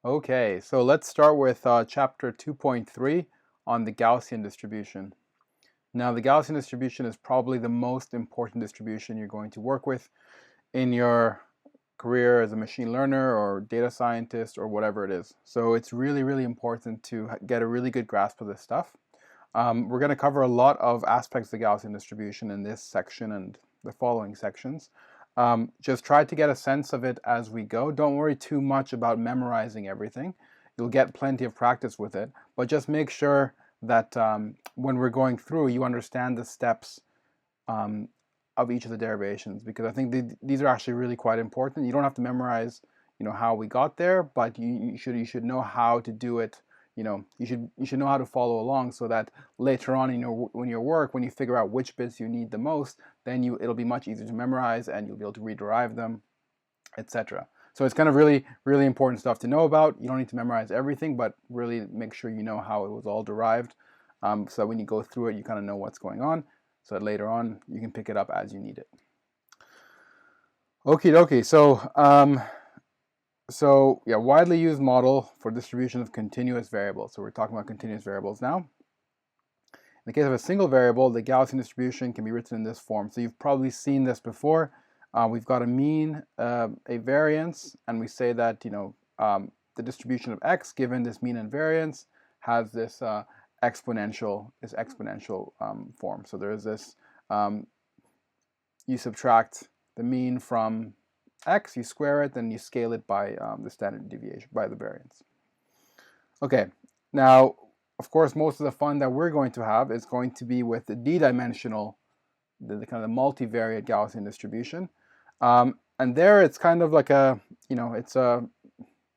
Okay, so let's start with chapter 2.3 on the Gaussian distribution. Now, the Gaussian distribution is probably the most important distribution you're going to work with in your career as a machine learner or data scientist or whatever it is. So it's really, really important to get a really good grasp of this stuff. We're going to cover a lot of aspects of the Gaussian distribution in this section and the following sections. Just try to get a sense of it as we go. Don't worry too much about memorizing everything. You'll get plenty of practice with it, but just make sure that when we're going through, you understand the steps of each of the derivations, because I think these are actually really quite important. You don't have to memorize, how we got there, but you should know how to do it. You should know how to follow along, so that later on in your work, when you figure out which bits you need the most, then it'll be much easier to memorize, and you'll be able to rederive them, etc. So it's kind of really, really important stuff to know about. You don't need to memorize everything, but really make sure you know how it was all derived, so that when you go through it, you kind of know what's going on, so that later on you can pick it up as you need it. Okie dokie. So yeah, widely used model for distribution of continuous variables. So we're talking about continuous variables now. In the case of a single variable, the Gaussian distribution can be written in this form. So you've probably seen this before. We've got a mean, a variance, and we say that the distribution of x given this mean and variance has this exponential form. So there is this, you subtract the mean from x, you square it, then you scale it by the standard deviation, by the variance. Okay, now of course most of the fun that we're going to have is going to be with the d-dimensional, the kind of the multivariate Gaussian distribution, and there it's kind of like it's a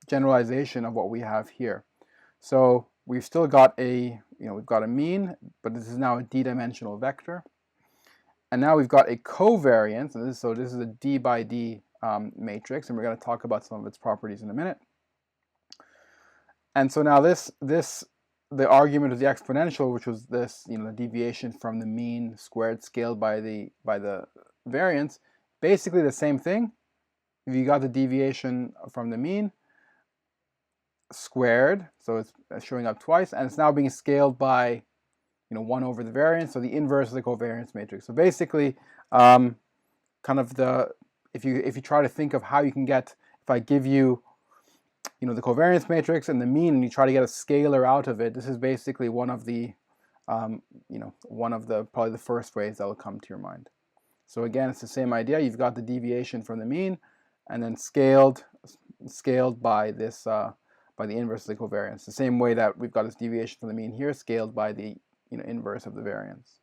generalization of what we have here. So we've still got we've got a mean, but this is now a d-dimensional vector. And now we've got a covariance, and this is a d by d matrix, and we're going to talk about some of its properties in a minute. And so now the argument of the exponential, which was this, the deviation from the mean squared scaled by the variance, basically the same thing. If you got the deviation from the mean squared, so it's showing up twice, and it's now being scaled by 1 over the variance, so the inverse of the covariance matrix. So basically, kind of if you try to think of how you can get, if I give you the covariance matrix and the mean, and you try to get a scalar out of it, this is basically one of the probably the first ways that will come to your mind. So again, it's the same idea. You've got the deviation from the mean, and then scaled by this by the inverse of the covariance. The same way that we've got this deviation from the mean here, scaled by the inverse of the variance.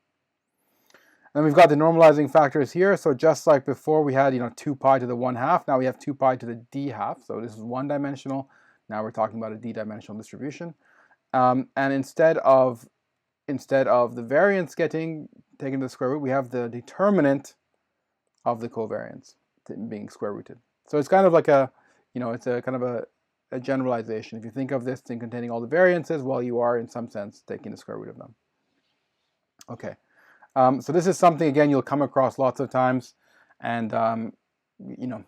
Then we've got the normalizing factors here. So just like before, we had 2 pi to the 1/2. Now we have 2 pi to the d/2. So this is one-dimensional. Now we're talking about a d-dimensional distribution. And instead of the variance getting taken to the square root, we have the determinant of the covariance being square rooted. So it's kind of like it's a kind of a generalization. If you think of this thing containing all the variances, well, you are in some sense taking the square root of them. Okay. So this is something, again, you'll come across lots of times, and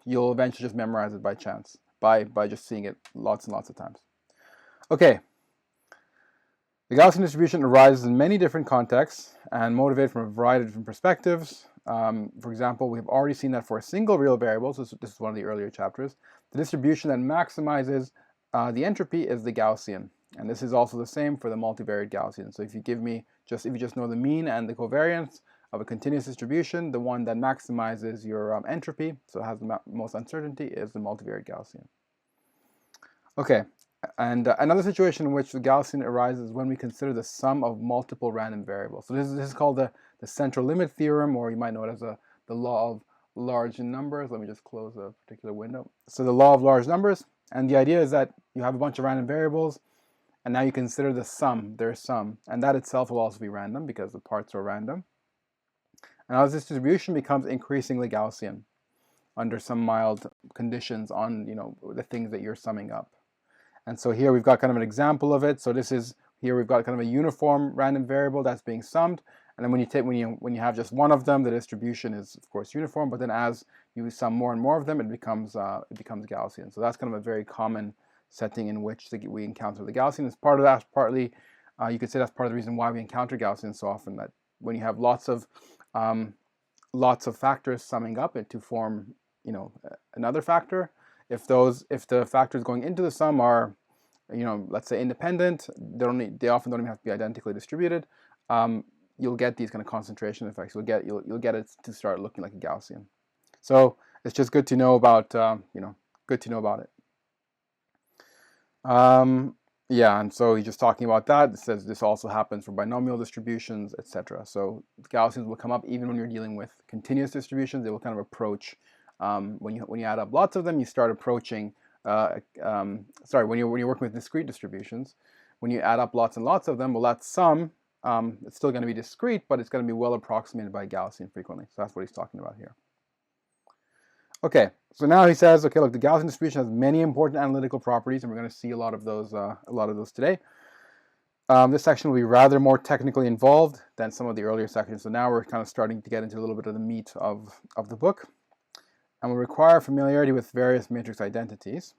you'll eventually just memorize it by chance, by just seeing it lots and lots of times. Okay. The Gaussian distribution arises in many different contexts and motivated from a variety of different perspectives. For example, we've already seen that for a single real variable, so this is one of the earlier chapters, the distribution that maximizes the entropy is the Gaussian. And this is also the same for the multivariate Gaussian. So if you if you just know the mean and the covariance of a continuous distribution, the one that maximizes your entropy, so it has the most uncertainty, is the multivariate Gaussian. Okay, and another situation in which the Gaussian arises when we consider the sum of multiple random variables. So this is called the central limit theorem, or you might know it as the law of large numbers. Let me just close a particular window. So the law of large numbers, and the idea is that you have a bunch of random variables, and now you consider the sum, their sum, and that itself will also be random because the parts are random. And as this distribution becomes increasingly Gaussian under some mild conditions on the things that you're summing up. And so here we've got kind of an example of it. So here we've got kind of a uniform random variable that's being summed, and then when you have just one of them, the distribution is of course uniform. But then as you sum more and more of them, it becomes Gaussian. So that's kind of a very common setting in which we encounter the Gaussian. As part of that, partly you could say that's part of the reason why we encounter Gaussian so often. That when you have lots of factors summing up to form, another factor, if the factors going into the sum are, let's say independent, they often don't even have to be identically distributed. You'll get these kind of concentration effects. You'll get it to start looking like a Gaussian. So it's just good to know about good to know about it. Yeah, and so he's just talking about that. It says this also happens for binomial distributions, etc. So Gaussians will come up even when you're dealing with continuous distributions. They will kind of approach when you add up lots of them, you start approaching. When you're working with discrete distributions, when you add up lots and lots of them, well, that sum it's still going to be discrete, but it's going to be well approximated by Gaussian frequently. So that's what he's talking about here. Okay, so now he says, okay, look, the Gaussian distribution has many important analytical properties, and we're going to see a lot of those today. This section will be rather more technically involved than some of the earlier sections. So now we're kind of starting to get into a little bit of the meat of the book, and will require familiarity with various matrix identities.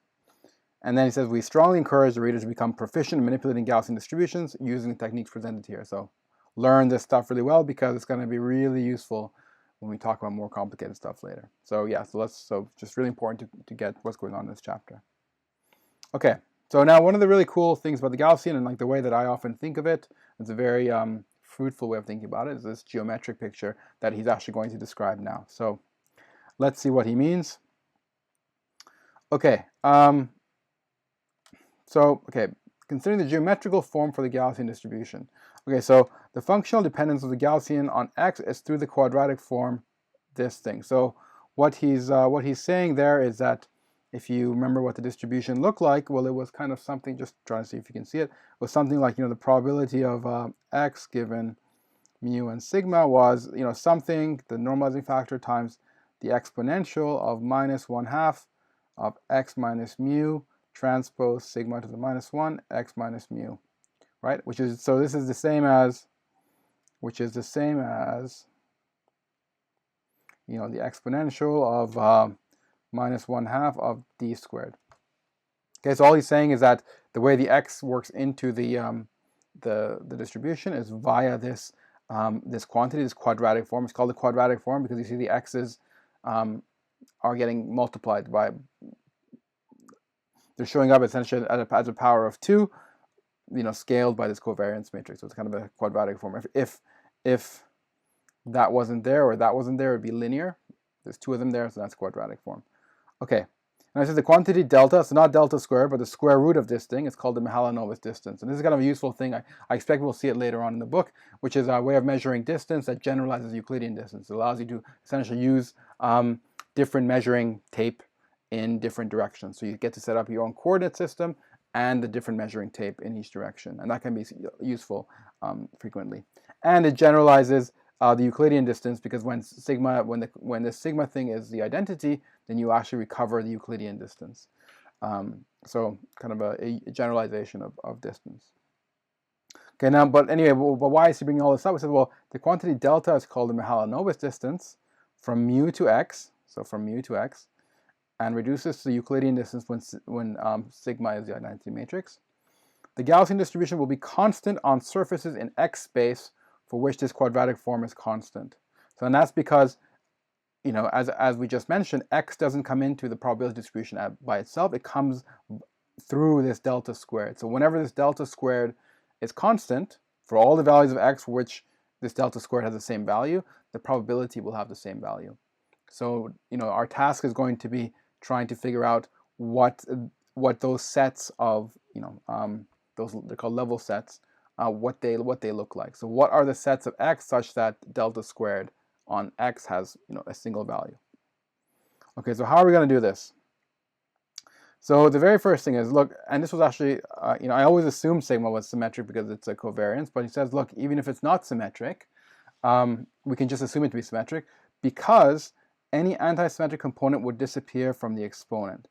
And then he says, we strongly encourage the reader to become proficient in manipulating Gaussian distributions using the techniques presented here. So learn this stuff really well, because it's going to be really useful when we talk about more complicated stuff later. So yeah, so just really important to get what's going on in this chapter. Okay, so now one of the really cool things about the Gaussian, and like the way that I often think of it, it's a very fruitful way of thinking about it, is this geometric picture that he's actually going to describe now. So let's see what he means. Okay, considering the geometrical form for the Gaussian distribution. Okay, so the functional dependence of the Gaussian on x is through the quadratic form, this thing. So what he's saying there is that if you remember what the distribution looked like, well, it was kind of something, just trying to see if you can see it, was something like, the probability of x given mu and sigma was, something, the normalizing factor times the exponential of -1/2 of x minus mu transpose sigma to the -1 x minus mu, right? This is the same as, the exponential of -1/2 of d squared. Okay, so all he's saying is that the way the x works into the distribution is via this this quantity, this quadratic form. It's called the quadratic form because you see the x's are getting multiplied by. They're showing up essentially as a power of 2, scaled by this covariance matrix. So it's kind of a quadratic form. If that wasn't there or that wasn't there, it would be linear. There's 2 of them there, so that's quadratic form. Okay, and I said the quantity delta, so not delta squared, but the square root of this thing, it's called the Mahalanobis distance. And this is kind of a useful thing. I expect we'll see it later on in the book, which is a way of measuring distance that generalizes Euclidean distance. It allows you to essentially use different measuring tape in different directions. So you get to set up your own coordinate system and the different measuring tape in each direction. And that can be useful frequently. And it generalizes the Euclidean distance, because when the sigma thing is the identity, then you actually recover the Euclidean distance. So kind of a generalization of distance. Okay, now, but anyway, but why is he bringing all this up? We said, well, the quantity delta is called the Mahalanobis distance from mu to x, so from mu to x, and reduces to the Euclidean distance when sigma is the identity matrix. The Gaussian distribution will be constant on surfaces in x space for which this quadratic form is constant. So, and that's because, as we just mentioned, x doesn't come into the probability distribution by itself. It comes through this delta squared. So whenever this delta squared is constant, for all the values of x for which this delta squared has the same value, the probability will have the same value. So, our task is going to be trying to figure out what those sets of, those, they're called level sets, what they look like. So what are the sets of x such that delta squared on x has, a single value? Okay, so how are we going to do this? So the very first thing is, look, and this was actually, I always assumed sigma was symmetric because it's a covariance, but he says, look, even if it's not symmetric, we can just assume it to be symmetric because any anti-symmetric component would disappear from the exponent.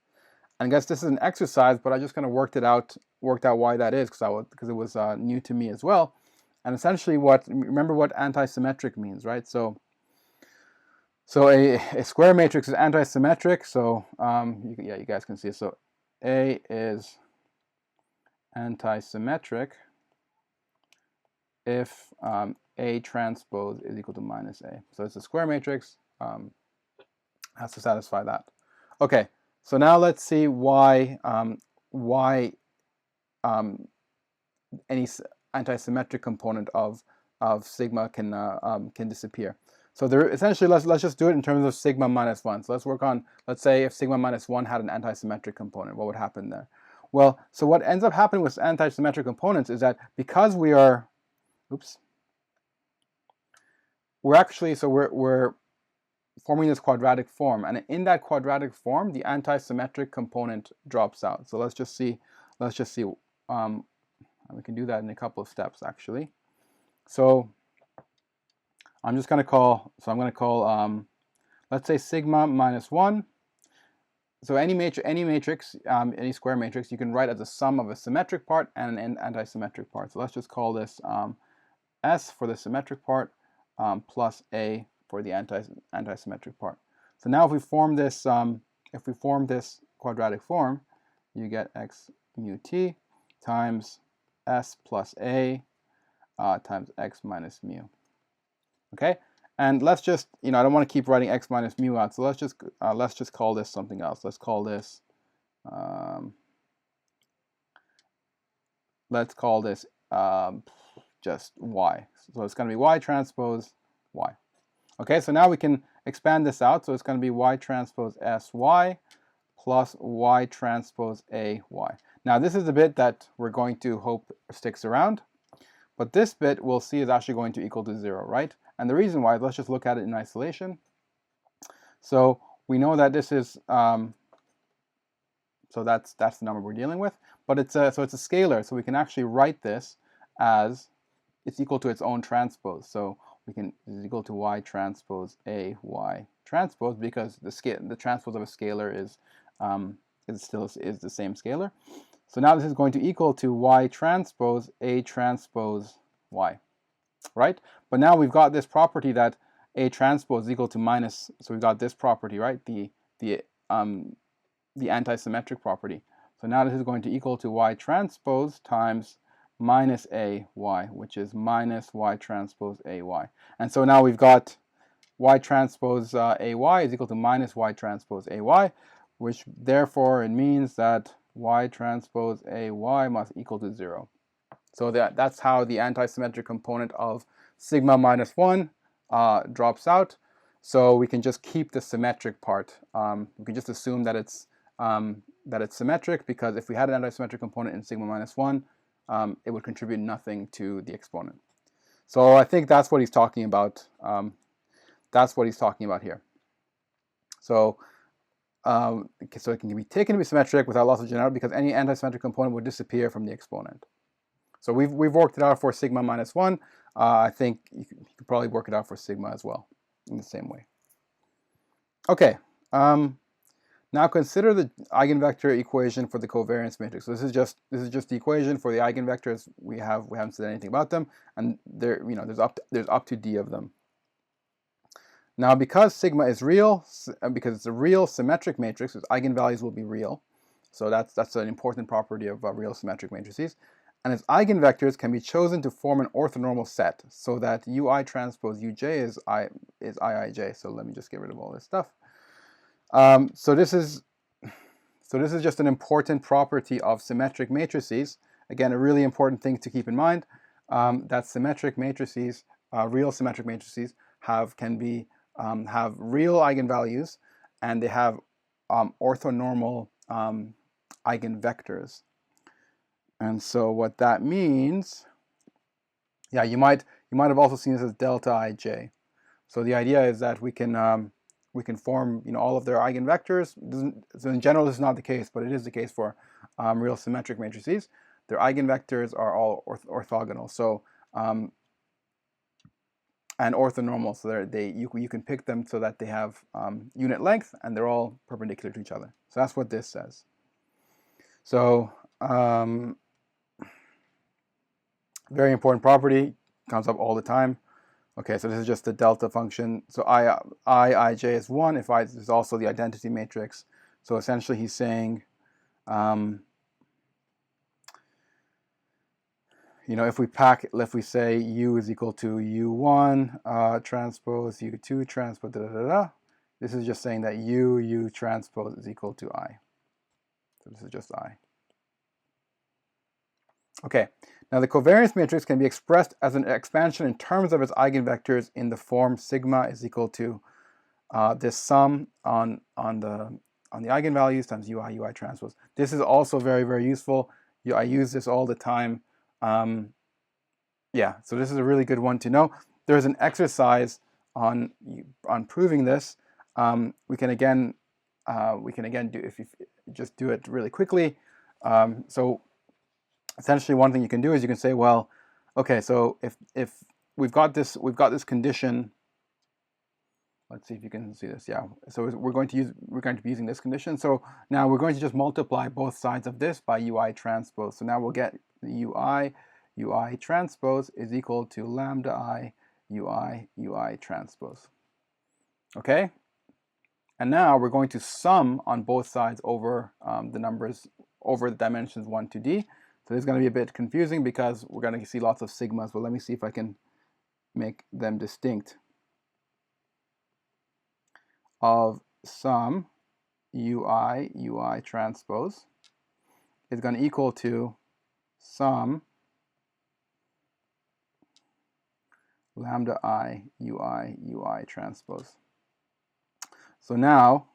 And I guess this is an exercise, but I just kind of worked out why that is, because it was new to me as well. And essentially, remember what anti-symmetric means, right? So a square matrix is anti-symmetric. So you guys can see it. So A is antisymmetric if A transpose is equal to minus A. So it's a square matrix, has to satisfy that. Okay, so now let's see why any antisymmetric component of sigma can disappear. So there, essentially, let's just do it in terms of sigma minus 1. So let's work on, let's say if sigma minus 1 had an antisymmetric component, what would happen there? Well, so what ends up happening with antisymmetric components is that because we are, we're actually, so we're forming this quadratic form, and in that quadratic form, the antisymmetric component drops out. So let's just see, we can do that in a couple of steps actually. So I'm just going to call, let's say sigma minus 1. So any matrix, any square matrix, you can write as a sum of a symmetric part and an antisymmetric part. So let's just call this S for the symmetric part plus A for the antisymmetric part. So now if we form this quadratic form, you get x mu t times S plus A times x minus mu. Okay, and let's just, I don't want to keep writing x minus mu out, so let's just call this something else. Let's call this just y. So it's going to be y transpose y. Okay, so now we can expand this out. So it's going to be y transpose sy plus y transpose ay. Now this is the bit that we're going to hope sticks around, but this bit we'll see is actually going to equal to 0, right? And the reason why, let's just look at it in isolation. So we know that this is, so that's the number we're dealing with, but it's a scalar, so we can actually write this as it's equal to its own transpose. So we can, is equal to y transpose a y transpose, because the transpose of a scalar is the same scalar. So now this is going to equal to y transpose a transpose y, right? But now we've got this property that a transpose is equal to minus, so we've got this property, right? The antisymmetric property. So now this is going to equal to y transpose times minus a y, which is minus y transpose a y. And so now we've got y transpose a y is equal to minus y transpose a y, which therefore it means that y transpose a y must equal to 0. So that's how the antisymmetric component of sigma minus 1 drops out. So we can just keep the symmetric part. We can just assume that it's symmetric, because if we had an antisymmetric component in sigma minus 1, it would contribute nothing to the exponent. So I think that's what he's talking about. That's what he's talking about here. So so it can be taken to be symmetric without loss of generality, because any antisymmetric component would disappear from the exponent. So we've worked it out for sigma minus 1. I think you could probably work it out for sigma as well in the same way. Okay. Now consider the eigenvector equation for the covariance matrix. So this is just the equation for the eigenvectors. We haven't said anything about them, and there's up to d of them. Now, because sigma is real, because it's a real symmetric matrix, its eigenvalues will be real. So that's an important property of real symmetric matrices. And its eigenvectors can be chosen to form an orthonormal set, so that ui transpose uj is iij. So let me just get rid of all this stuff. So this is just an important property of symmetric matrices. Again, a really important thing to keep in mind, that symmetric matrices, real symmetric matrices, have real eigenvalues, and they have orthonormal eigenvectors. And so what that means, yeah, you might have also seen this as delta ij. So the idea is that we can form all of their eigenvectors. So in general, this is not the case, but it is the case for real symmetric matrices. Their eigenvectors are all orthogonal. So and orthonormal, so you can pick them so that they have unit length and they're all perpendicular to each other. So that's what this says. So very important property, comes up all the time. Okay, so this is just the delta function. So ij is 1 if I is also the identity matrix. So essentially he's saying if we say U is equal to U1 transpose U2 transpose this is just saying that U transpose is equal to I. So this is just I. Okay, now the covariance matrix can be expressed as an expansion in terms of its eigenvectors in the form sigma is equal to this sum on the eigenvalues times UI transpose. This is also very, very useful. I use this all the time. Yeah, so this is a really good one to know. There's an exercise on proving this. We can again do, if you just do it really quickly. So essentially, one thing you can do is you can say, well, okay, so if we've got this condition. Let's see if you can see this. Yeah. So we're going to be using this condition. So now we're going to just multiply both sides of this by UI transpose. So now we'll get the UI transpose is equal to lambda I UI transpose. Okay. And now we're going to sum on both sides over the numbers over the dimensions 1 to d. So this is going to be a bit confusing because we're going to see lots of sigmas. But let me see if I can make them distinct. Of sum UI transpose is going to equal to sum lambda I UI transpose. So now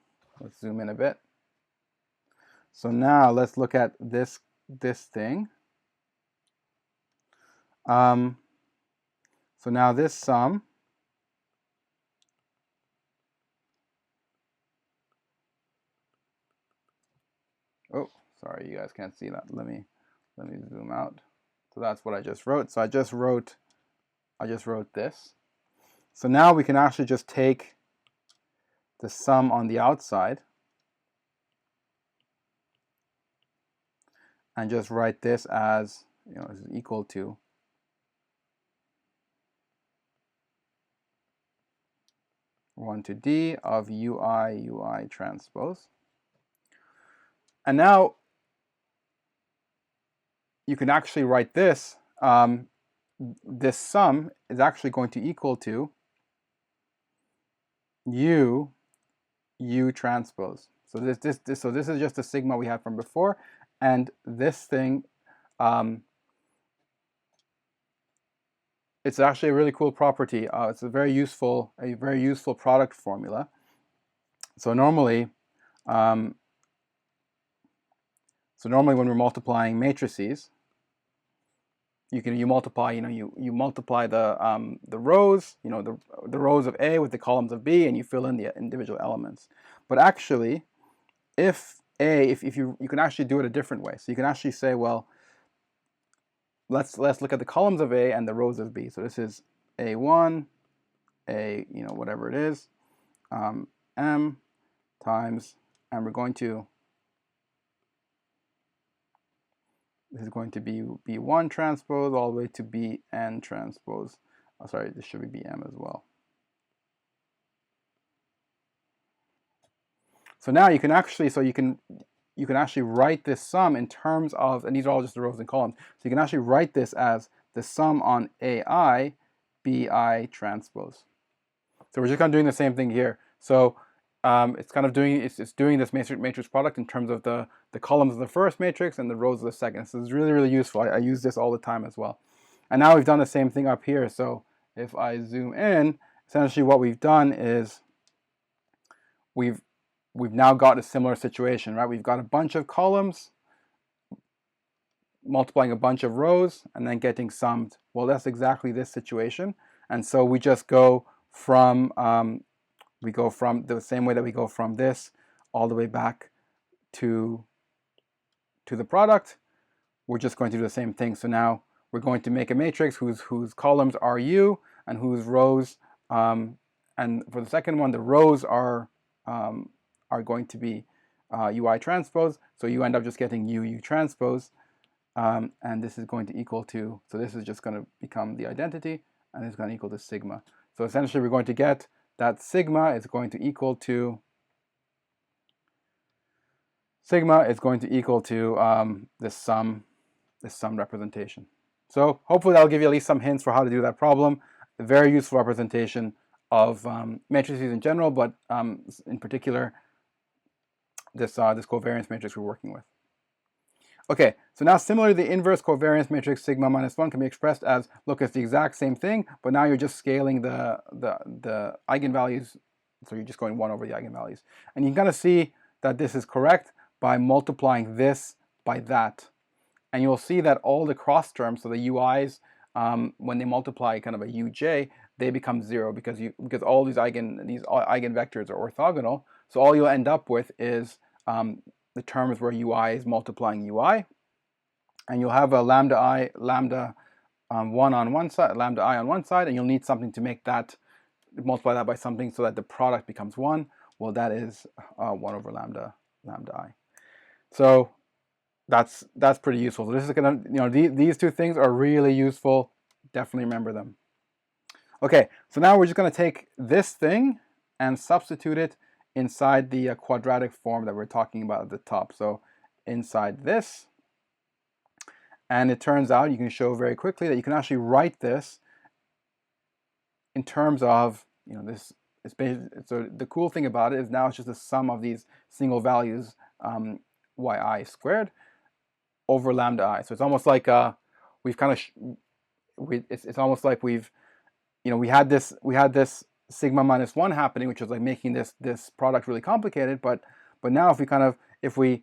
let's zoom in a bit. So now let's look at this thing. So now this sum oh, sorry, you guys can't see that. Let me zoom out. So that's what I just wrote. So I just wrote this. So now we can actually just take the sum on the outside and just write this as, is equal to one to d of UI transpose. And now you can actually write this. This sum is actually going to equal to U transpose. So this is just the sigma we had from before, and this thing, it's actually a really cool property. It's a very useful product formula. So normally, when we're multiplying matrices, you multiply the rows, the rows of A with the columns of B, and you fill in the individual elements. But actually, if you can actually do it a different way. So you can actually say, well, let's look at the columns of A and the rows of B. So this is A1, whatever it is, M times, and we're going to, this is going to be B1 transpose all the way to Bn transpose. Oh, sorry, this should be Bm as well. So now you can actually, you can actually write this sum in terms of, and these are all just the rows and columns. So you can actually write this as the sum on AI Bi transpose. So we're just kind of doing the same thing here. So it's kind of doing this matrix product in terms of the columns of the first matrix and the rows of the second. So it's really, really useful. I use this all the time as well. And now we've done the same thing up here. So if I zoom in, essentially what we've done is we've now got a similar situation, right? We've got a bunch of columns multiplying a bunch of rows and then getting summed. Well, that's exactly this situation. And so we just go from the same way that we go from this all the way back to the product. We're just going to do the same thing. So now we're going to make a matrix whose columns are U and whose rows, and for the second one, the rows are going to be UI transpose. So you end up just getting U transpose, and this is going to equal to, so this is just going to become the identity, and it's going to equal to sigma. So essentially we're going to get that sigma is going to equal to this sum representation. So hopefully that'll give you at least some hints for how to do that problem. A very useful representation of matrices in general, but in particular this covariance matrix we're working with. Okay, so now similarly, the inverse covariance matrix sigma minus 1 can be expressed as, look, it's the exact same thing, but now you're just scaling the eigenvalues, so you're just going 1 over the eigenvalues. And you can kind of see that this is correct by multiplying this by that. And you'll see that all the cross terms, so the ui's, when they multiply kind of a uj, they become 0 because all these eigenvectors are orthogonal. So all you'll end up with is the terms where ui is multiplying ui, and you'll have a lambda 1 on one side, lambda I on one side, and you'll need something to make that, multiply that by something so that the product becomes 1. Well, that is 1 over lambda I. So that's pretty useful. So this is gonna, these two things are really useful. Definitely remember them. Okay, so now we're just gonna take this thing and substitute it inside the quadratic form that we're talking about at the top. So inside this, and it turns out, you can show very quickly that you can actually write this in terms of, this is so the cool thing about it is now it's just the sum of these single values, yi squared over lambda I. So it's almost like we've kind of it's almost like we've, we had this sigma minus 1 happening, which was like making this product really complicated, but now if we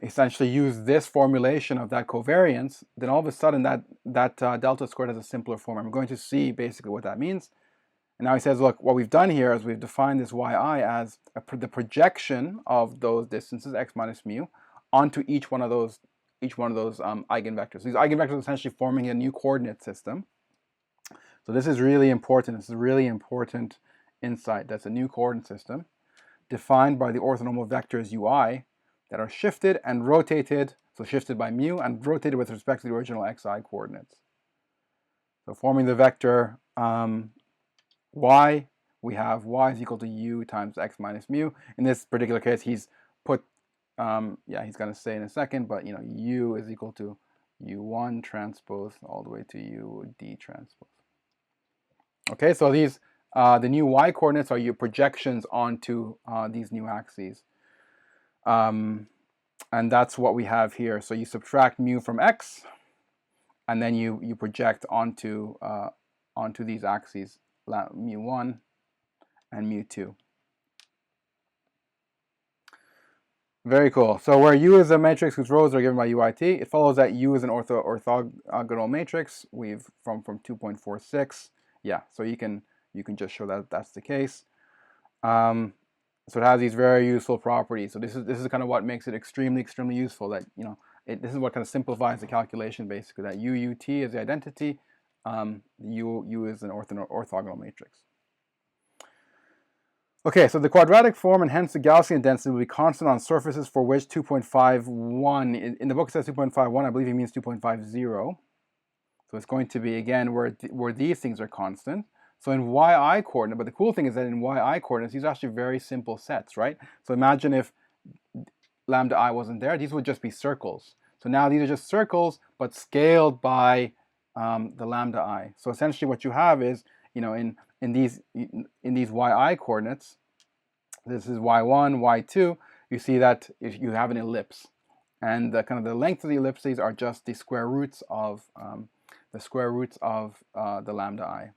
essentially use this formulation of that covariance, then all of a sudden that delta squared has a simpler form. I'm going to see basically what that means. And now he says, look, what we've done here is we've defined this yi as the projection of those distances, x minus mu, onto each one of those eigenvectors. These eigenvectors are essentially forming a new coordinate system. So this is really important. This is a really important insight. That's a new coordinate system defined by the orthonormal vectors ui that are shifted and rotated, so shifted by mu and rotated with respect to the original xi coordinates. So forming the vector y, we have y is equal to u times x minus mu. In this particular case, he's put, he's going to say in a second, but u is equal to u1 transpose all the way to u d transpose. Okay, so these the new y coordinates are your projections onto these new axes. And that's what we have here. So you subtract mu from x, and then you project onto these axes, mu1 and mu2. Very cool. So where U is a matrix whose rows are given by UIT, it follows that U is an orthogonal matrix. We've from 2.46. Yeah, so you can just show that that's the case. So it has these very useful properties. So this is kind of what makes it extremely useful. That this is what kind of simplifies the calculation basically. That UUT is the identity. U is an orthogonal matrix. Okay, so the quadratic form and hence the Gaussian density will be constant on surfaces for which 2.51, in the book it says 2.51, I believe he means 2.50. So it's going to be, again, where these things are constant. So in yi coordinate, but the cool thing is that in yi coordinates, these are actually very simple sets, right? So imagine if lambda I wasn't there, these would just be circles. So now these are just circles, but scaled by the lambda I. So essentially what you have is, in these yi coordinates, this is y1, y2, you see that if you have an ellipse, and the length of the ellipses are just the square roots of the lambda I.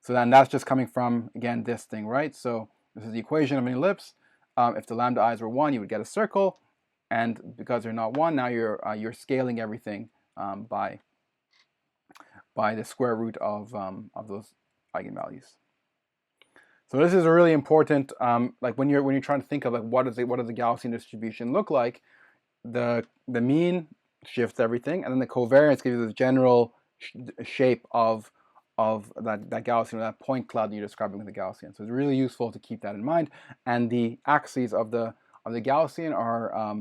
So then that's just coming from, again, this thing, right? So this is the equation of an ellipse. If the lambda i's were 1, you would get a circle, and because they're not 1, now you're scaling everything by the square root of those eigenvalues. So this is a really important, like when you're trying to think of like what does the Gaussian distribution look like. The mean shifts everything, and then the covariance gives you the general shape of that Gaussian, that point cloud that you're describing with the Gaussian. So it's really useful to keep that in mind. And the axes of the Gaussian are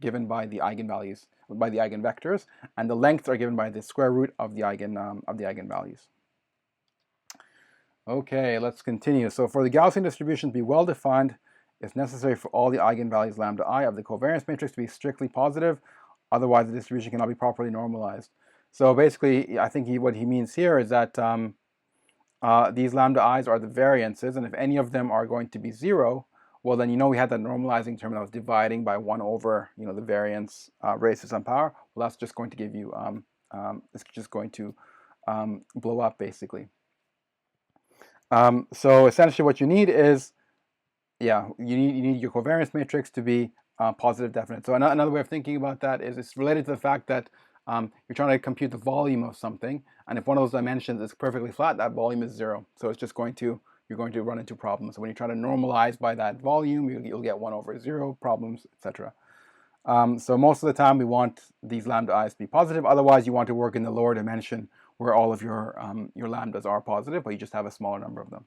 given by the eigenvalues, by the eigenvectors, and the lengths are given by the square root of the eigenvalues. Okay, let's continue. So for the Gaussian distribution to be well defined, it's necessary for all the eigenvalues lambda I of the covariance matrix to be strictly positive Otherwise, the distribution cannot be properly normalized. So basically, I think what he means here is that these lambda i's are the variances, and if any of them are going to be 0, well, then we had that normalizing term that was dividing by 1 over the variance raised to some power. Well, that's just going to give you it's just going to blow up basically. So essentially, what you need is you need your covariance matrix to be positive definite. So another way of thinking about that is it's related to the fact that you're trying to compute the volume of something, and if one of those dimensions is perfectly flat, that volume is 0. So it's just you're going to run into problems. So when you try to normalize by that volume, you'll get 1 over 0 problems, etc. So most of the time we want these lambda i's to be positive. Otherwise, you want to work in the lower dimension where all of your lambdas are positive, but you just have a smaller number of them.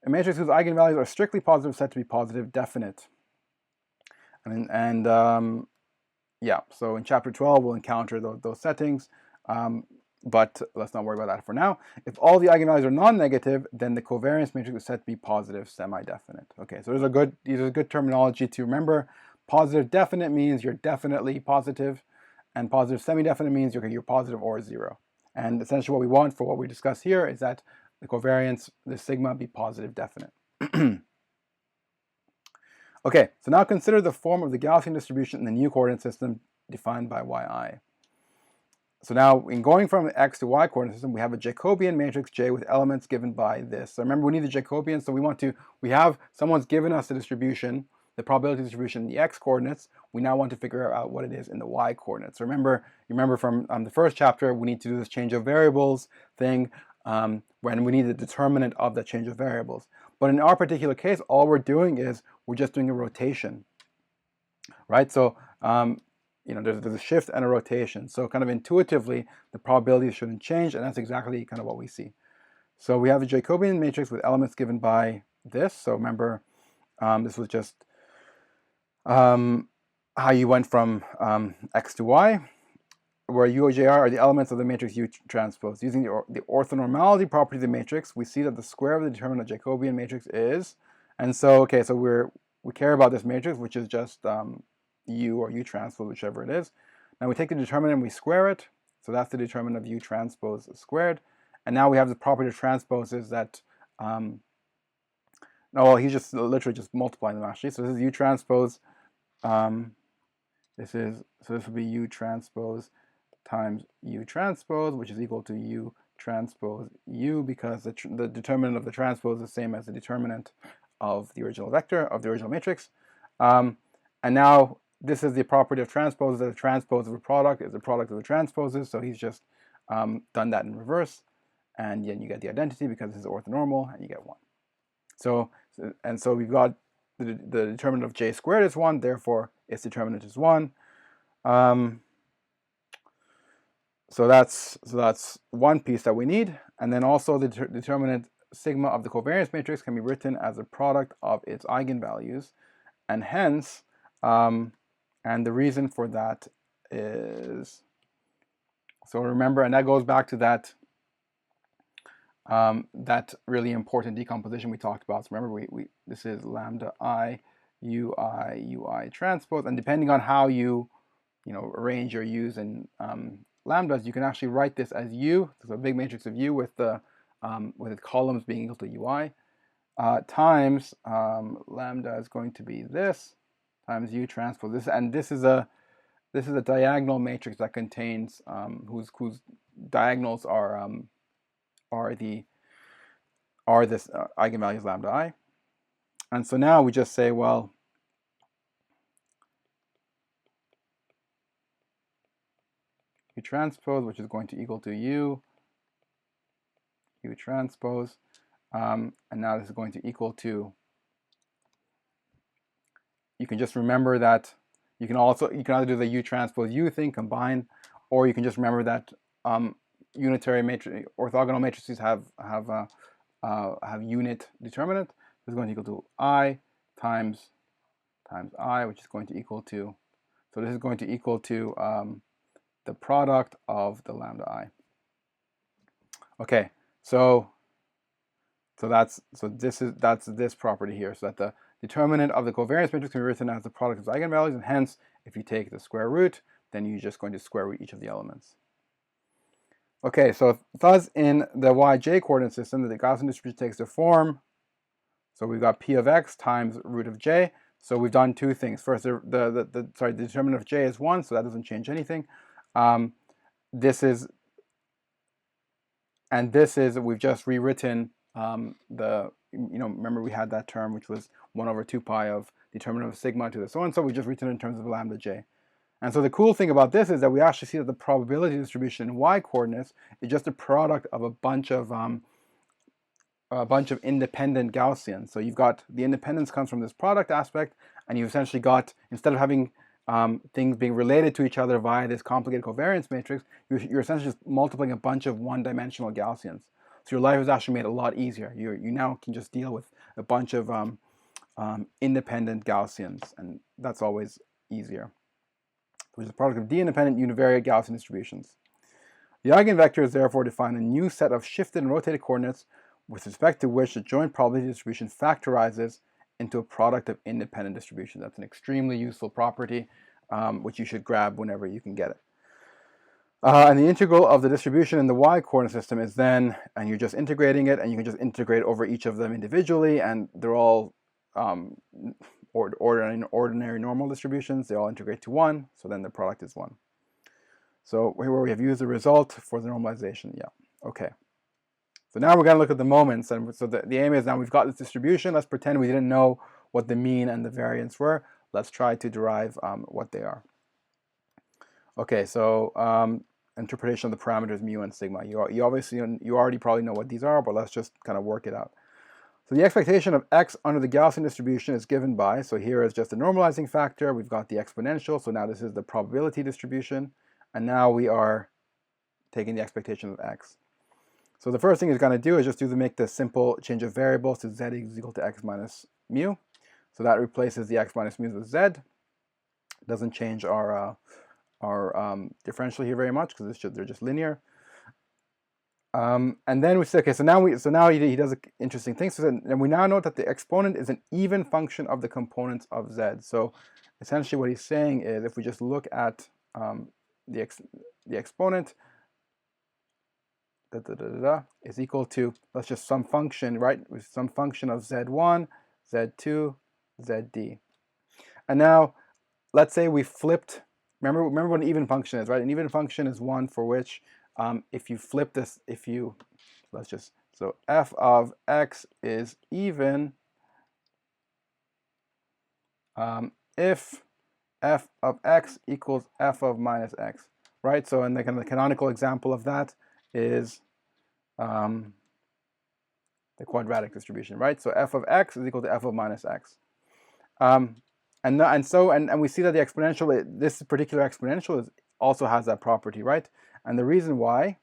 A matrix whose eigenvalues are strictly positive is said to be positive definite. Yeah, so in chapter 12 we'll encounter those settings, but let's not worry about that for now. If all the eigenvalues are non-negative, then the covariance matrix is said to be positive semi-definite. Okay, so these are good terminology to remember. Positive definite means you're definitely positive, and positive semi-definite means you're positive or 0. And essentially what we want for what we discuss here is that the covariance, the sigma, be positive definite. Okay, so now consider the form of the Gaussian distribution in the new coordinate system defined by yi. So now, in going from the x to y coordinate system, we have a Jacobian matrix J with elements given by this. So remember, we need the Jacobian, so someone's given us the distribution, the probability distribution in the x coordinates. We now want to figure out what it is in the y coordinates. So remember from the first chapter, we need to do this change of variables thing, when we need the determinant of the change of variables. But in our particular case, all we're doing is we're just doing a rotation, right? So there's a shift and a rotation. So kind of intuitively, the probabilities shouldn't change, and that's exactly kind of what we see. So we have a Jacobian matrix with elements given by this. So remember, this was just how you went from x to y, where U or JR are the elements of the matrix U transpose. Using the orthonormality property of the matrix, we see that the square of the determinant of Jacobian matrix is, and so okay, so we care about this matrix, which is just U or U transpose, whichever it is. Now we take the determinant and we square it, so that's the determinant of U transpose squared. And now we have the property of transposes that, no, well, he's just literally just multiplying them actually. So this is U transpose, this would be U transpose times U transpose, which is equal to U transpose U, because the determinant of the transpose is the same as the determinant of the original vector, of the original matrix. And now this is the property of transposes, that the transpose of a product is the product of the transposes, so he's just done that in reverse, and then you get the identity because this is orthonormal, and you get 1. So we've got the determinant of J squared is 1, therefore its determinant is 1. So that's one piece that we need, and then also the determinant sigma of the covariance matrix can be written as a product of its eigenvalues, and hence, and the reason for that is, so remember, and that goes back to that that really important decomposition we talked about. So remember, this is lambda I ui transpose, and depending on how you arrange your u's and lambdas, you can actually write this as U, so a big matrix of U with the columns being equal to ui, times lambda is going to be this times U transpose this, and this is a diagonal matrix that contains whose diagonals are this eigenvalues lambda I, and so now we just say, well, U transpose, which is going to equal to U transpose, and now this is going to equal to, you can just remember that you can either do the U transpose U thing, combine, or you can just remember that unitary matrix, orthogonal matrices have unit determinant. This is going to equal to I times I, which is going to equal to, so this is going to equal to the product of the lambda I. Okay, so that's this property here, so that the determinant of the covariance matrix can be written as the product of eigenvalues, and hence If you take the square root, then you're just going to square root each of the elements. Okay, so thus in the yj coordinate system, the Gaussian distribution takes the form. So we've got p of x times root of j. So we've done two things. First, the determinant of j is 1, so that doesn't change anything. This is we've just rewritten remember we had that term which was 1 over 2 pi of determinant of sigma to the so and so. We just written it in terms of lambda j. And so the cool thing about this is that we actually see that the probability distribution in y coordinates is just a product of a bunch of independent Gaussians. So you've got the independence comes from this product aspect, and you've essentially got, instead of having things being related to each other via this complicated covariance matrix, you're essentially just multiplying a bunch of one-dimensional Gaussians. So your life is actually made a lot easier. You now can just deal with a bunch of independent Gaussians, and that's always easier. Which is a product of d-independent univariate Gaussian distributions. The eigenvectors therefore define a new set of shifted and rotated coordinates with respect to which the joint probability distribution factorizes into a product of independent distributions. That's an extremely useful property, which you should grab whenever you can get it. And the integral of the distribution in the y-coordinate system is then, and you're just integrating it, and you can just integrate over each of them individually, and they're all ordinary normal distributions. They all integrate to 1, so then the product is 1. So here we have used the result for the normalization. Yeah, okay. So now we're going to look at the moments, and so the aim is now we've got this distribution. Let's pretend we didn't know what the mean and the variance were. Let's try to derive what they are. Okay, so interpretation of the parameters mu and sigma. You already probably know what these are, but let's just kind of work it out. So the expectation of x under the Gaussian distribution is given by, so here is just a normalizing factor. We've got the exponential, so now this is the probability distribution, and now we are taking the expectation of x. So the first thing it's going to do is just make the simple change of variables to z is equal to x minus mu. So that replaces the x minus mu with z. Doesn't change our differential here very much because they're just linear. And then we say, okay, so now he does an interesting thing. So then we now note that the exponent is an even function of the components of z. So essentially what he's saying is, if we just look at the exponent, is equal to, let's just some function, right? With some function of z1, z2, zd. And now let's say we flipped. Remember what an even function is, right? An even function is one for which if you flip this, so f of x is even if f of x equals f of minus x, right? So and the canonical example of that is the quadratic distribution, right? So f of x is equal to f of minus x. And we see that the exponential, this particular exponential also has that property, right? And the reason why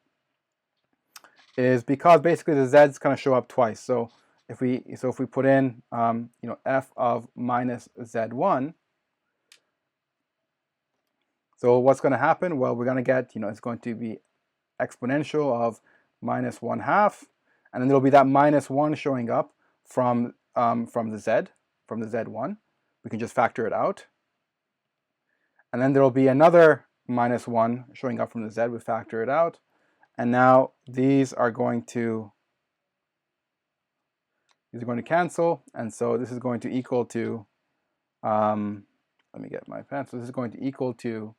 is because basically the z's kind of show up twice. So if we put in f of minus z1, so what's going to happen? Well, we're going to get it's going to be exponential of minus 1/2, and then there'll be that minus 1 showing up from the z1. We can just factor it out, and then there'll be another minus 1 showing up from the z. We factor it out, and now these are going to cancel, and so this is going to equal to let me get my pen. So this is going to equal to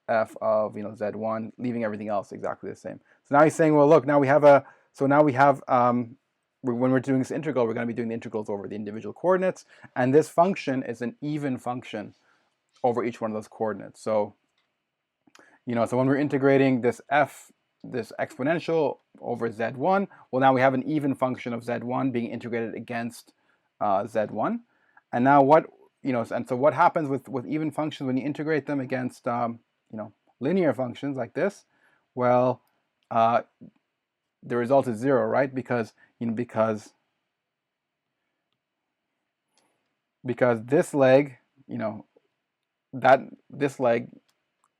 f of z1, leaving everything else exactly the same. So now he's saying, well, look, now we have when we're doing this integral, we're going to be doing the integrals over the individual coordinates, and this function is an even function over each one of those coordinates. So so when we're integrating this exponential over z1, well, now we have an even function of z1 being integrated against z1, and now and so what happens with even functions when you integrate them against linear functions like this? Well, the result is 0, right? Because this leg, this leg,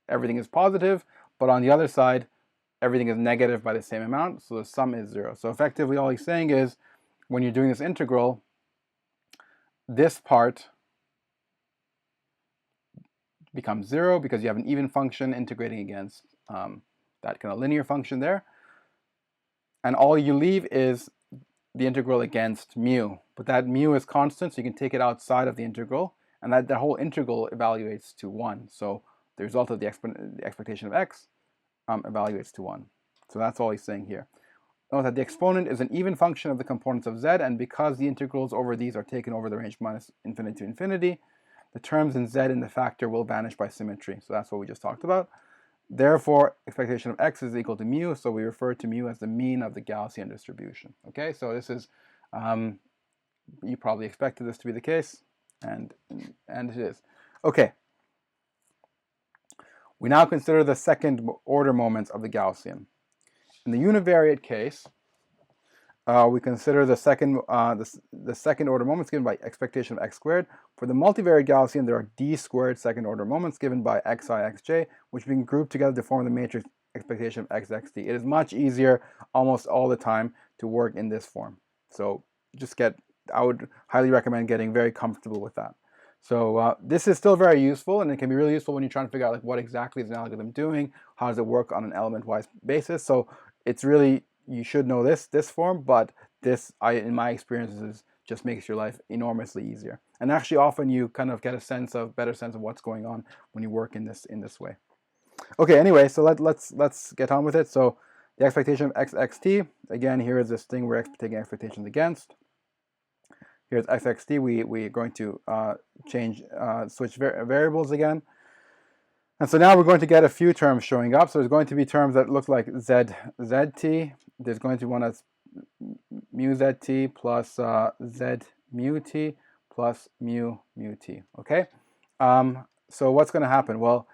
everything is positive, but on the other side, everything is negative by the same amount, so the sum is 0. So effectively, all he's saying is, when you're doing this integral, this part becomes 0 because you have an even function integrating against that kind of linear function there. And all you leave is the integral against mu. But that mu is constant, so you can take it outside of the integral. And that the whole integral evaluates to 1. So the result of the expectation of x evaluates to 1. So that's all he's saying here. Note that the exponent is an even function of the components of z, and because the integrals over these are taken over the range minus infinity to infinity, the terms in z in the factor will vanish by symmetry. So that's what we just talked about. Therefore, expectation of x is equal to mu, so we refer to mu as the mean of the Gaussian distribution. Okay, so this is, you probably expected this to be the case, and it is. Okay. We now consider the second order moments of the Gaussian. In the univariate case, we consider the second order moments given by expectation of x squared. For the multivariate Gaussian, there are d squared second order moments given by xi, xj, which we can group together to form the matrix expectation of x, xt. It is much easier almost all the time to work in this form. So I would highly recommend getting very comfortable with that. So this is still very useful, and it can be really useful when you're trying to figure out like what exactly is an algorithm doing, how does it work on an element-wise basis. So it's really, you should know this form, but this, in my experiences, just makes your life enormously easier. And actually, often you kind of get a better sense of what's going on when you work in this way. Okay, anyway, so let's get on with it. So the expectation of x, xt, again, here is this thing we're taking expectations against. Here's x, xt. We're going to switch variables again. And so now we're going to get a few terms showing up. So there's going to be terms that look like zt. There's going to be one that's mu zt plus z mu t plus mu t. Okay? So what's going to happen? Well,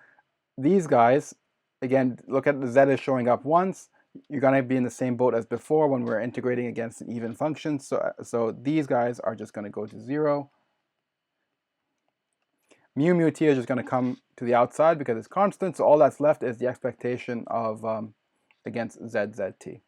these guys, again, look at the z is showing up once. You're going to be in the same boat as before when we're integrating against an even function. So these guys are just going to go to 0. Mu t is just going to come to the outside because it's constant. So all that's left is the expectation of against zt.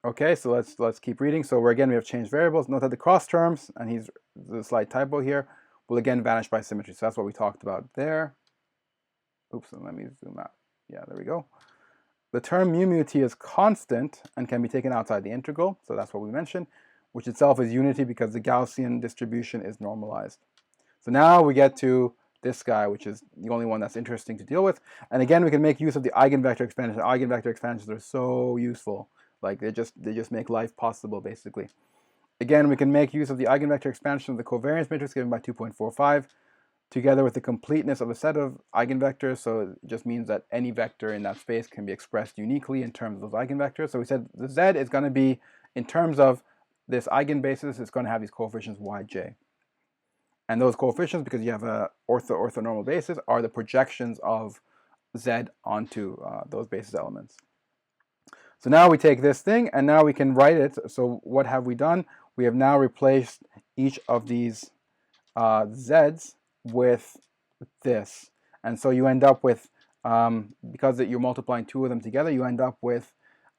Okay, so let's keep reading. So we have changed variables. Note that the cross terms, and the slight typo here, will again vanish by symmetry. So that's what we talked about there. Oops, and let me zoom out. Yeah, there we go. The term mu t is constant and can be taken outside the integral. So that's what we mentioned, which itself is unity because the Gaussian distribution is normalized. So now we get to this guy, which is the only one that's interesting to deal with. And again, we can make use of the eigenvector expansion. Eigenvector expansions are so useful. Like they just make life possible, basically. Again, we can make use of the eigenvector expansion of the covariance matrix given by 2.45 together with the completeness of a set of eigenvectors. So it just means that any vector in that space can be expressed uniquely in terms of those eigenvectors. So we said the z is going to be, in terms of this eigenbasis, it's going to have these coefficients yj. And those coefficients, because you have a orthonormal basis, are the projections of z onto those basis elements. So now we take this thing, and now we can write it. So what have we done? We have now replaced each of these z's with this. And so you end up with, because you're multiplying two of them together, you end up with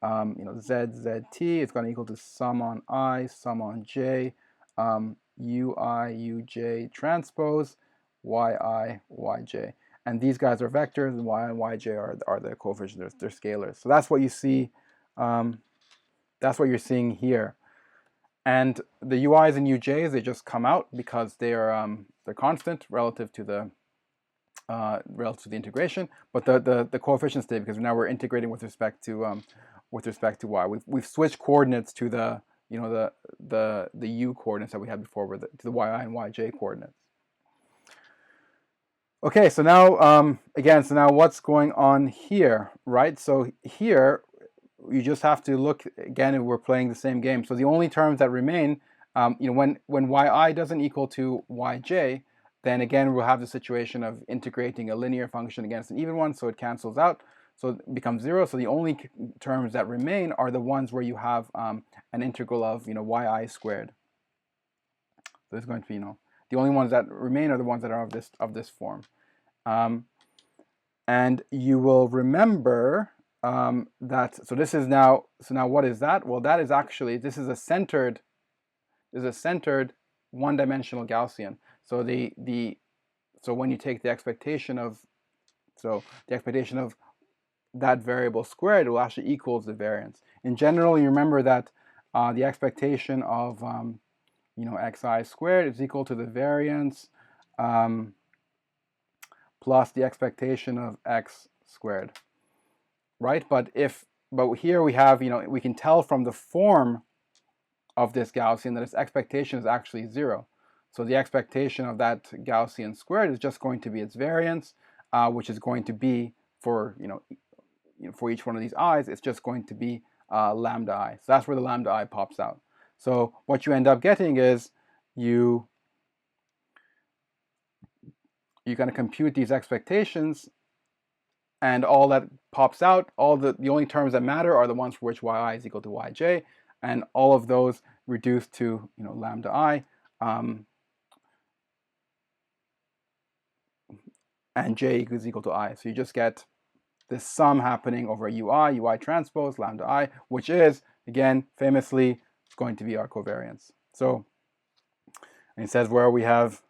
zt is going to equal to sum on I, sum on j, ui, uj transpose, yi, yj. And these guys are vectors, and y and yj are the coefficients, they're scalars. So that's what you see, that's what you're seeing here. And the ui's and uj's, they just come out because they're constant relative to the integration, but the coefficients stay because now we're integrating with respect to y. We've switched coordinates to the u coordinates that we had before, to the yi and yj coordinates. Okay, so now so now what's going on here, right? So here you just have to look again, and we're playing the same game. So the only terms that remain, when yi doesn't equal to yj, then again we'll have the situation of integrating a linear function against an even one, so it cancels out, so it becomes 0. So the only terms that remain are the ones where you have an integral of yi squared. So there's going to be the only ones that remain are the ones that are of this form, and you will remember that. So this is now. So now what is that? Well, that is actually, this is a centered one-dimensional Gaussian. So the so when you take the expectation of that variable squared, it will actually equals the variance. In general, you remember that the expectation of xi squared is equal to the variance plus the expectation of x squared, right? But here we have, we can tell from the form of this Gaussian that its expectation is actually 0. So the expectation of that Gaussian squared is just going to be its variance, which is going to be for for each one of these i's, it's just going to be lambda I. So that's where the lambda I pops out. So what you end up getting is you kind of compute these expectations, and all that pops out, the only terms that matter are the ones for which yi is equal to yj, and all of those reduce to lambda I, and j is equal to I. So you just get this sum happening over ui transpose lambda I, which is, again, famously, it's going to be our covariance. So, and it says where we have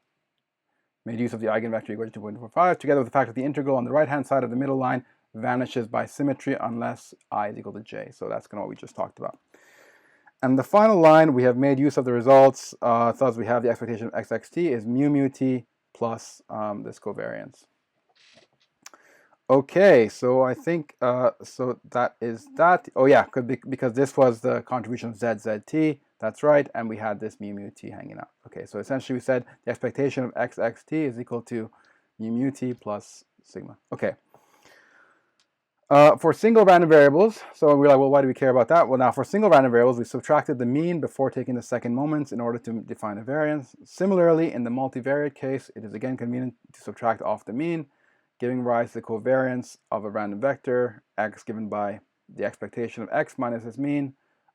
made use of the eigenvector equal to 2.45, together with the fact that the integral on the right-hand side of the middle line vanishes by symmetry unless I is equal to j. So that's kind of what we just talked about. And the final line, we have made use of the results, thus we have the expectation of xxt is mu t plus this covariance. Okay, so I think, so that is that. Oh yeah, because this was the contribution of zzt, that's right, and we had this mu t hanging out. Okay, so essentially we said the expectation of xxt is equal to mu t plus sigma. Okay. For single random variables, so we're like, well, why do we care about that? Well, now for single random variables, we subtracted the mean before taking the second moments in order to define a variance. Similarly, in the multivariate case, it is again convenient to subtract off the mean, giving rise to the covariance of a random vector, x given by the expectation of x minus its mean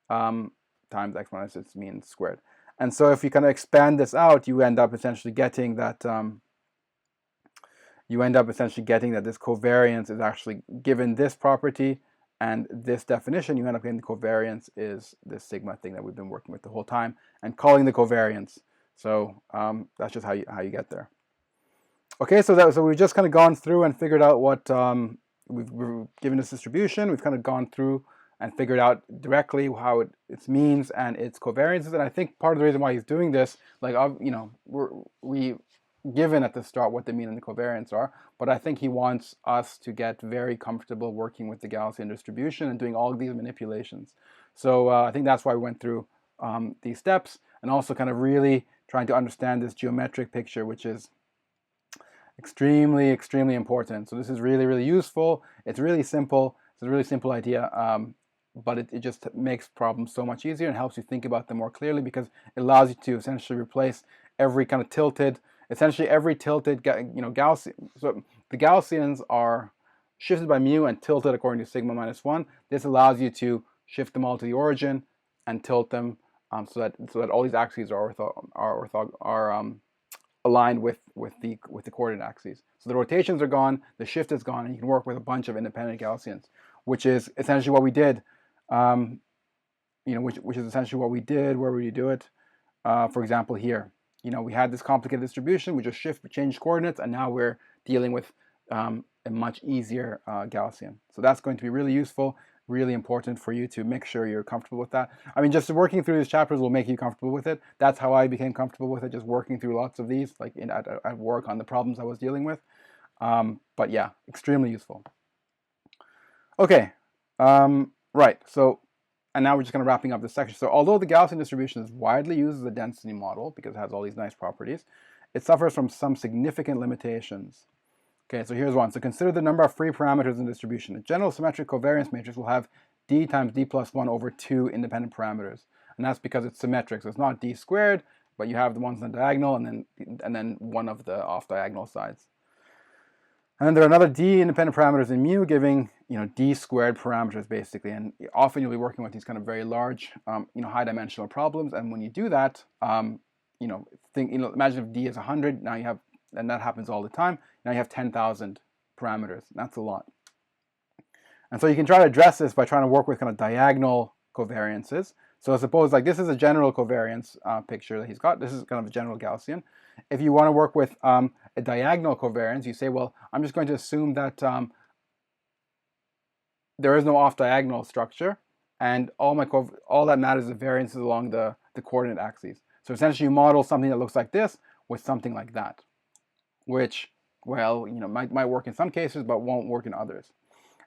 times x minus its mean squared. And so if you kind of expand this out, you end up essentially getting that this covariance is actually given this property and this definition. You end up getting the covariance is this sigma thing that we've been working with the whole time and calling the covariance. So that's just how you get there. Okay, so we've just kind of gone through and figured out what we're given this distribution. We've kind of gone through and figured out directly how its means and its covariances. And I think part of the reason why he's doing this, like we given at the start what the mean and the covariance are, but I think he wants us to get very comfortable working with the Gaussian distribution and doing all of these manipulations. So I think that's why we went through these steps, and also kind of really trying to understand this geometric picture, which is extremely important. So this is really useful. It's really simple. It's a really simple idea, but it just makes problems so much easier and helps you think about them more clearly, because it allows you to essentially replace every kind of tilted, Gaussian. So the Gaussians are shifted by mu and tilted according to sigma minus 1. This allows you to shift them all to the origin and tilt them so that all these axes are aligned with the coordinate axes. So the rotations are gone, the shift is gone, and you can work with a bunch of independent Gaussians, which is essentially what we did. Which is essentially what we did. Where would you do it? For example, here. We had this complicated distribution. We just changed coordinates, and now we're dealing with a much easier Gaussian. So that's going to be really useful, really important for you to make sure you're comfortable with that. I mean, just working through these chapters will make you comfortable with it. That's how I became comfortable with it, just working through lots of these, like at work on the problems I was dealing with. But yeah, extremely useful. Okay, right. So, and now we're just kind of wrapping up this section. So although the Gaussian distribution is widely used as a density model because it has all these nice properties, it suffers from some significant limitations. Okay, so here's one. So consider the number of free parameters in the distribution. A general symmetric covariance matrix will have d times d plus 1 over 2 independent parameters. And that's because it's symmetric. So it's not d squared, but you have the ones on the diagonal and then one of the off diagonal sides. And then there are another d independent parameters in mu, giving d squared parameters basically. And often you'll be working with these kind of very large, high dimensional problems. And when you do that, imagine if d is 100. Now you have, and that happens all the time. Now you have 10,000 parameters. That's a lot. And so you can try to address this by trying to work with kind of diagonal covariances. So suppose like this is a general covariance picture that he's got. This is kind of a general Gaussian. If you want to work with a diagonal covariance, you say, well, I'm just going to assume that there is no off-diagonal structure, and all that matters is the variances along the coordinate axes. So essentially, you model something that looks like this with something like that, which, well, might work in some cases, but won't work in others.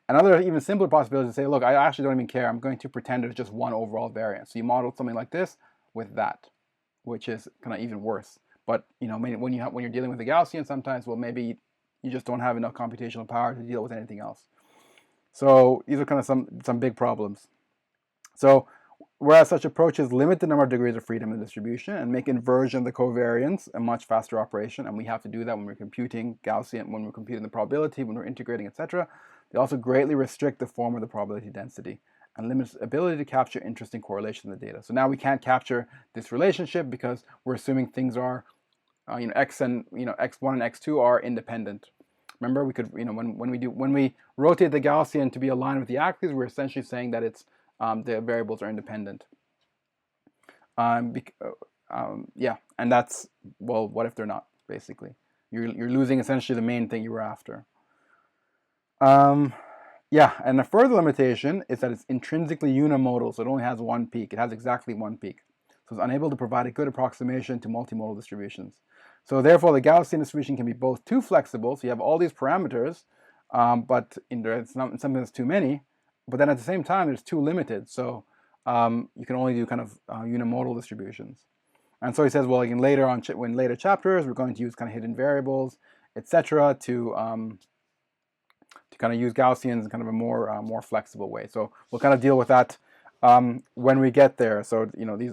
Another even simpler possibility is to say, look, I actually don't even care. I'm going to pretend there's just one overall variance. So you model something like this with that, which is kind of even worse. But when you're dealing with a Gaussian, sometimes, well, maybe you just don't have enough computational power to deal with anything else. So these are kind of some big problems. So whereas such approaches limit the number of degrees of freedom in the distribution and make inversion of the covariance a much faster operation, and we have to do that when we're computing Gaussian, when we're computing the probability, when we're integrating, etc. They also greatly restrict the form of the probability density and limits the ability to capture interesting correlation in the data. So now we can't capture this relationship because we're assuming things are, x and x1 and x2 are independent. Remember, we could, when we rotate the Gaussian to be aligned with the axes, we're essentially saying that it's the variables are independent. Yeah, and that's, well, what if they're not? Basically, you're losing essentially the main thing you were after. Yeah, and a further limitation is that it's intrinsically unimodal, so it only has one peak. It has exactly one peak. So it's unable to provide a good approximation to multimodal distributions. So therefore, the Gaussian distribution can be both too flexible, so you have all these parameters, but it's not something that's too many, but then at the same time, it's too limited. So you can only do kind of unimodal distributions. And so he says, well, in later chapters, we're going to use kind of hidden variables, etc., to kind of use Gaussians in kind of a more flexible way. So we'll kind of deal with that when we get there. So these,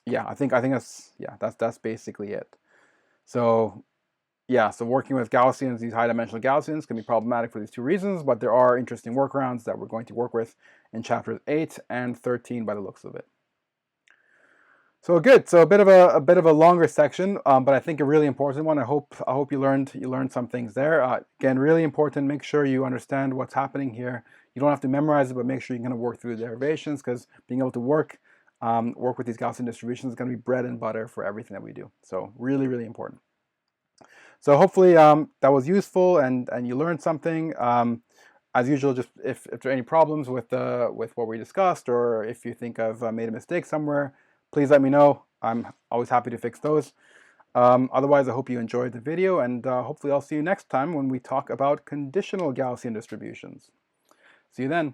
yeah, I think that's basically it. So yeah, so working with Gaussians, these high-dimensional Gaussians, can be problematic for these two reasons, but there are interesting workarounds that we're going to work with in chapters 8 and 13 by the looks of it. So good. So a bit of a longer section, but I think a really important one. I hope you learned some things there. Again, really important. Make sure you understand what's happening here. You don't have to memorize it, but make sure you kind of work through the derivations, because being able to work with these Gaussian distributions is going to be bread and butter for everything that we do. So really, really important. So hopefully that was useful and you learned something. As usual, just if there are any problems with what we discussed, or if you think I've made a mistake somewhere, please let me know. I'm always happy to fix those. Otherwise, I hope you enjoyed the video, and hopefully I'll see you next time when we talk about conditional Gaussian distributions. See you then.